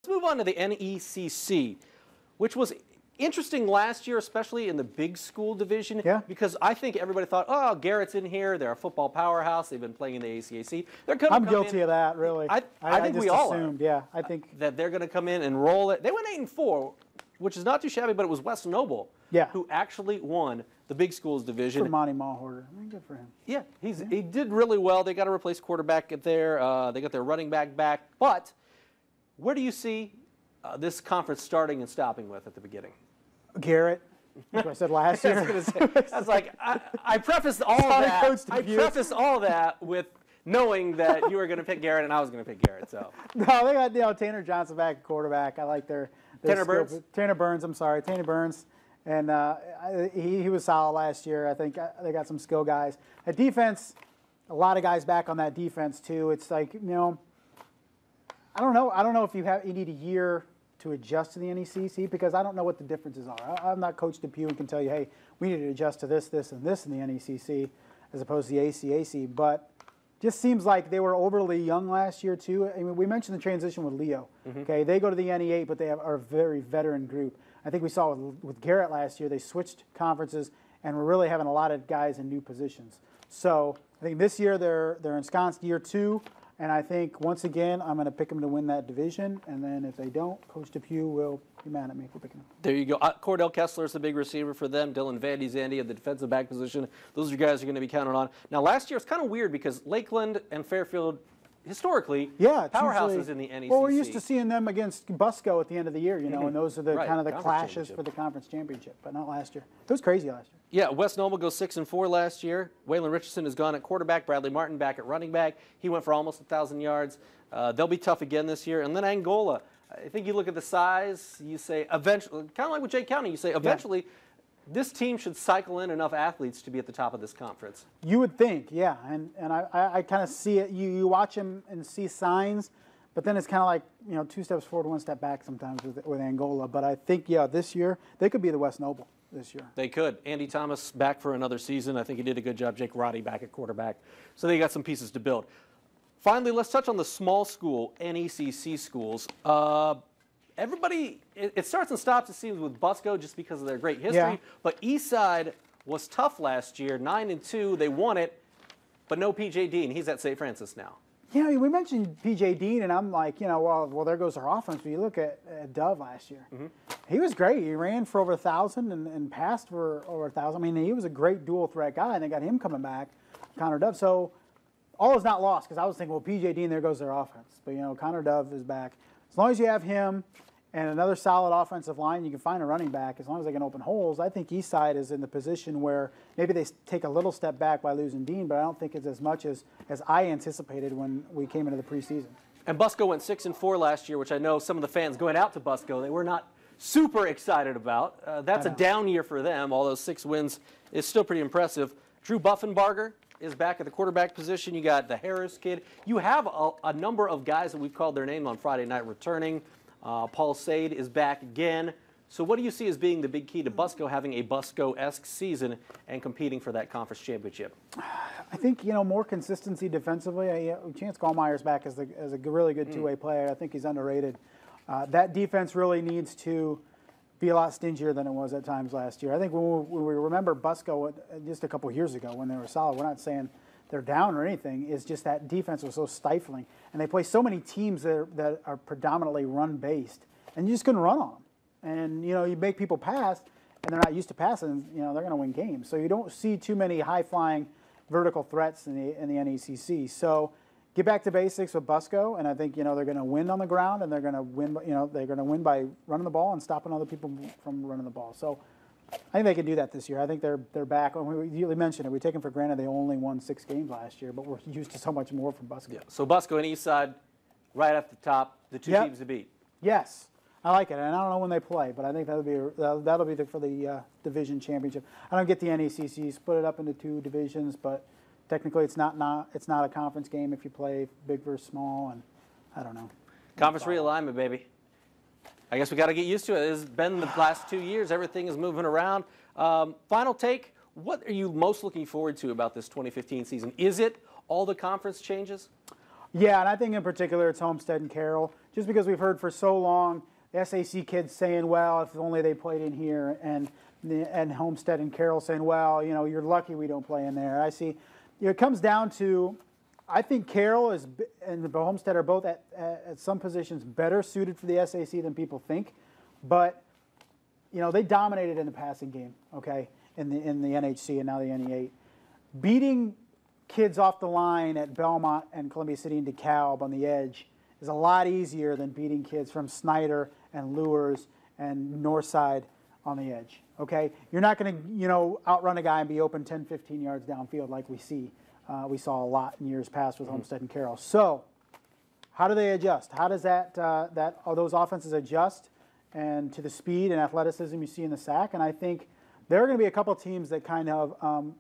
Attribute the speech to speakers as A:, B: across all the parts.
A: Let's move on to the NECC, which was interesting last year, especially in the big school division.
B: Yeah.
A: Because I think everybody thought, oh, Garrett's in here. They're a football powerhouse. They've been playing in the ACAC. They're going to
B: I'm guilty of that, really.
A: I think
B: just
A: we all
B: assumed,
A: are.
B: yeah. I think
A: that they're going to come in and roll it. They went 8-4, which is not too shabby, but it was West Noble who actually won the big schools division.
B: For Monty Mahorter. I mean, good for him.
A: Yeah, he did really well. They got to replace quarterback there. They got their running back back. But where do you see this conference starting and stopping with at the beginning?
B: Garrett. That's what I said last year.
A: I was like, I prefaced all of that. I prefaced all that with knowing that you were going to pick Garrett and I was going to pick Garrett. So
B: no, they got Tanner Johnson back at quarterback. I like their
A: Tanner Burns.
B: Tanner Burns. I'm sorry, Tanner Burns, and he was solid last year. I think they got some skill guys. At defense, a lot of guys back on that defense too. It's like I don't know if you need a year to adjust to the NECC because I don't know what the differences are. I'm not Coach Depew and can tell you, hey, we need to adjust to this, this, and this in the NECC as opposed to the ACAC. But just seems like they were overly young last year too. I mean, we mentioned the transition with Leo. Okay, they go to the NE8, but they are a very veteran group. I think we saw with Garrett last year, they switched conferences and we're really having a lot of guys in new positions. So I think this year they're ensconced year 2. And I think, once again, I'm going to pick them to win that division. And then if they don't, Coach Depew will be mad at me for picking them.
A: There you go. Cordell Kessler is the big receiver for them. Dylan Vandy Zandy at the defensive back position. Those are guys you're going to be counted on. Now, last year it's kind of weird because Lakeland and Fairfield, historically, powerhouses in the NECC.
B: Well, we're used to seeing them against Busco at the end of the year, and those are the kind of the clashes for the conference championship, but not last year. It was crazy last year.
A: Yeah, West Noble goes 6-4 last year. Waylon Richardson is gone at quarterback. Bradley Martin back at running back. He went for almost 1,000 yards. They'll be tough again this year. And then Angola. I think you look at the size, you say eventually, kind of like with Jay County, you say eventually this team should cycle in enough athletes to be at the top of this conference.
B: You would think, yeah. And I kind of see it. You watch him and see signs, but then it's kind of like, 2 steps forward, 1 step back sometimes with Angola. But I think, this year, they could be the West Noble this year.
A: They could. Andy Thomas back for another season. I think he did a good job. Jake Roddy back at quarterback. So they got some pieces to build. Finally, let's touch on the small school NECC schools. Everybody, it starts and stops, it seems, with Busco just because of their great history.
B: Yeah.
A: But Eastside was tough last year, 9-2. They won it, but no P.J. Dean. He's at St. Francis now.
B: Yeah, I mean, we mentioned P.J. Dean, and I'm like, well, there goes our offense. But you look at Dove last year. He was great. He ran for over 1,000 and passed for over 1,000. I mean, he was a great dual threat guy, and they got him coming back, Connor Dove. So all is not lost because I was thinking, well, P.J. Dean, there goes their offense. But, Connor Dove is back. As long as you have him and another solid offensive line, you can find a running back. As long as they can open holes, I think Eastside is in the position where maybe they take a little step back by losing Dean, but I don't think it's as much as I anticipated when we came into the preseason. And
A: Busco went 6-4 last year, which I know some of the fans going out to Busco, they were not super excited about. That's a down year for them. All those 6 wins is still pretty impressive. Drew Buffenbarger is back at the quarterback position. You got the Harris kid. You have a number of guys that we've called their name on Friday night returning. Paul Sade is back again. So what do you see as being the big key to Busco having a Busco-esque season and competing for that conference championship?
B: I think, more consistency defensively. Chance Gallmeier's back as a really good two-way player. I think he's underrated. That defense really needs to be a lot stingier than it was at times last year. I think when we remember Busco just a couple years ago when they were solid, we're not saying they're down or anything, is just that defense was so stifling. And they play so many teams that are predominantly run-based, and you just couldn't run on them. And, you make people pass, and they're not used to passing, they're going to win games. So you don't see too many high-flying vertical threats in the NECC. So get back to basics with Busco, and I think, they're going to win on the ground, and they're going to win, they're going to win by running the ball and stopping other people from running the ball. So I think they can do that this year. I think they're back. You mentioned it. We take them for granted they only won 6 games last year, but we're used to so much more from Busco.
A: Yeah. So Busco and Eastside right at the top, the 2 teams to beat.
B: Yes. I like it, and I don't know when they play, but I think that'll be for the division championship. I don't get the NECC split it up into 2 divisions, but technically it's not a conference game if you play big versus small, and I don't know.
A: Conference realignment, baby. I guess we got to get used to it. It's been the last 2 years. Everything is moving around. Final take, what are you most looking forward to about this 2015 season? Is it all the conference changes?
B: Yeah, and I think in particular it's Homestead and Carroll. just because we've heard for so long the SAC kids saying, well, if only they played in here, and Homestead and Carroll saying, well, you know, you're lucky we don't play in there. I see, you know, it comes down to, I think Carroll and Homestead are both at some positions better suited for the SAC than people think, but you know, they dominated in the passing game, okay, in the NHC and now the NE8. Beating kids off the line at Belmont and Columbia City and DeKalb on the edge is a lot easier than beating kids from Snyder and Lures and Northside on the edge, okay? You're not going to, you know, outrun a guy and be open 10, 15 yards downfield like we saw a lot in years past with Homestead and Carroll. So how do they adjust? How does those offenses adjust and to the speed and athleticism you see in the SAC? And I think there are going to be a couple teams that kind of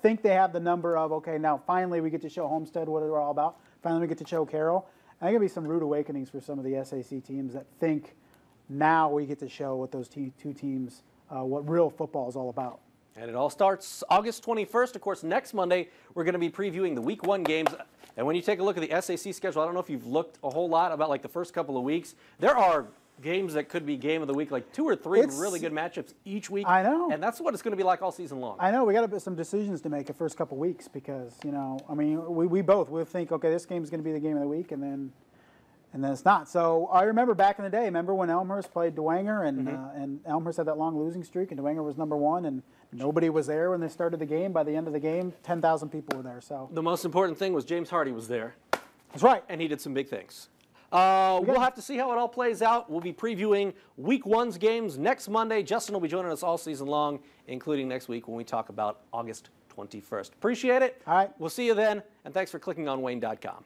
B: think they have the number of, okay, now finally we get to show Homestead what we're all about. Finally we get to show Carroll. And there are going to be some rude awakenings for some of the SAC teams that think now we get to show what those two teams, what real football is all about.
A: And it all starts August 21st. Of course, next Monday, we're going to be previewing the Week 1 games. And when you take a look at the SAC schedule, I don't know if you've looked a whole lot about like the first couple of weeks. There are games that could be game of the week, like 2 or 3 really good matchups each week.
B: I know.
A: And that's what it's going to be like all season long.
B: I know. We got some decisions to make the first couple of weeks because, you know, I mean, we both will think, okay, this game is going to be the game of the week, and then it's not. So I remember back in the day, remember when Elmhurst played Dwenger, and Elmhurst had that long losing streak, and Dwenger was #1, and nobody was there when they started the game. By the end of the game, 10,000 people were there. So
A: the most important thing was James Hardy was there.
B: That's right.
A: And he did some big things. We'll have to see how it all plays out. We'll be previewing Week 1's games next Monday. Justin will be joining us all season long, including next week when we talk about August 21st. Appreciate it.
B: All right.
A: We'll see you then, and thanks for clicking on Wayne.com.